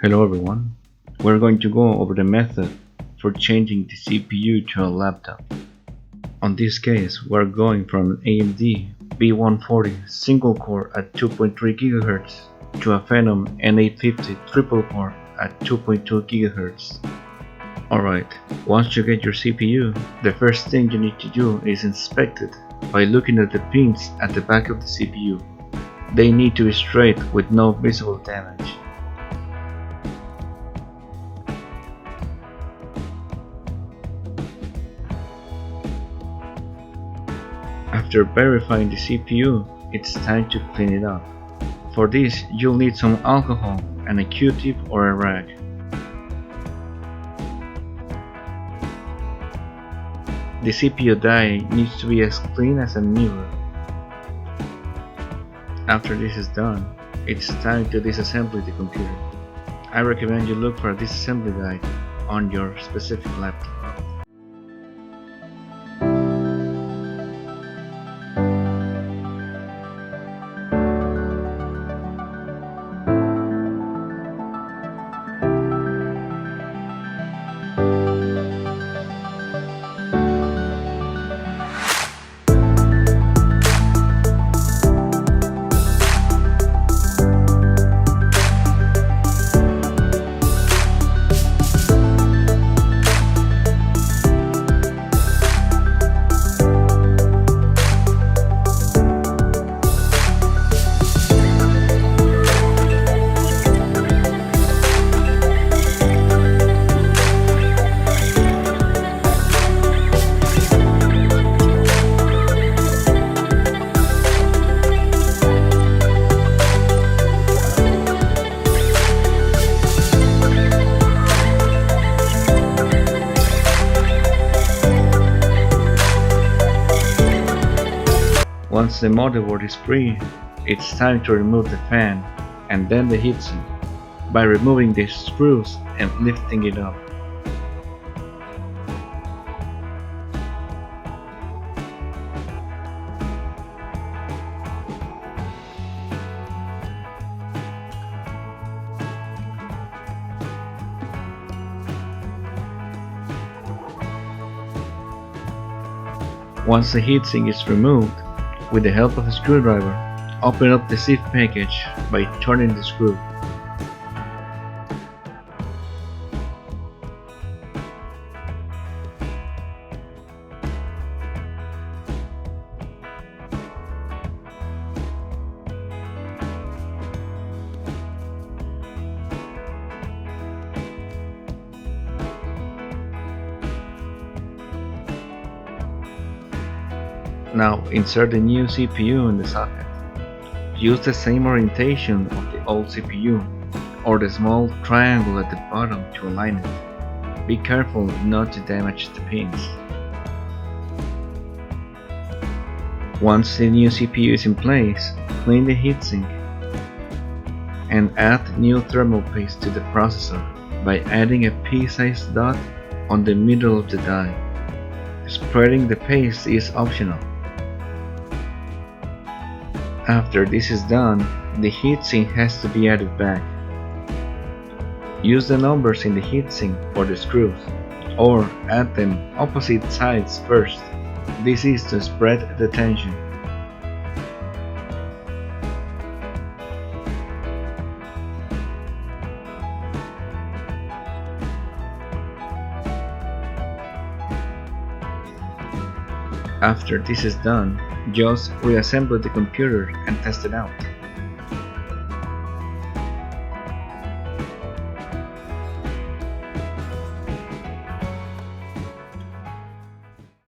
Hello everyone, we're going to go over the method for changing the CPU to a laptop. On this case, we're going from an AMD B140 single core at 2.3 GHz to a Phenom N850 triple core at 2.2 GHz. Alright, once you get your CPU, the first thing you need to do is inspect it by looking at the pins at the back of the CPU. They need to be straight with no visible damage. After verifying the CPU, it's time to clean it up. For this, you'll need some alcohol and a Q-tip or a rag. The CPU die needs to be as clean as a mirror. After this is done, it's time to disassemble the computer. I recommend you look for a disassembly guide on your specific laptop. Once the motherboard is free, it's time to remove the fan and then the heatsink by removing the screws and lifting it up. Once the heatsink is removed, with the help of a screwdriver, open up the zip package by turning the screw. Now insert the new CPU in the socket. Use the same orientation of the old CPU or the small triangle at the bottom to align it. Be careful not to damage the pins. Once the new CPU is in place, clean the heatsink and add new thermal paste to the processor by adding a pea-sized dot on the middle of the die. Spreading the paste is optional. After this is done, the heatsink has to be added back. Use the numbers in the heatsink for the screws, or add them opposite sides first. This is to spread the tension. After this is done, just reassemble the computer and test it out.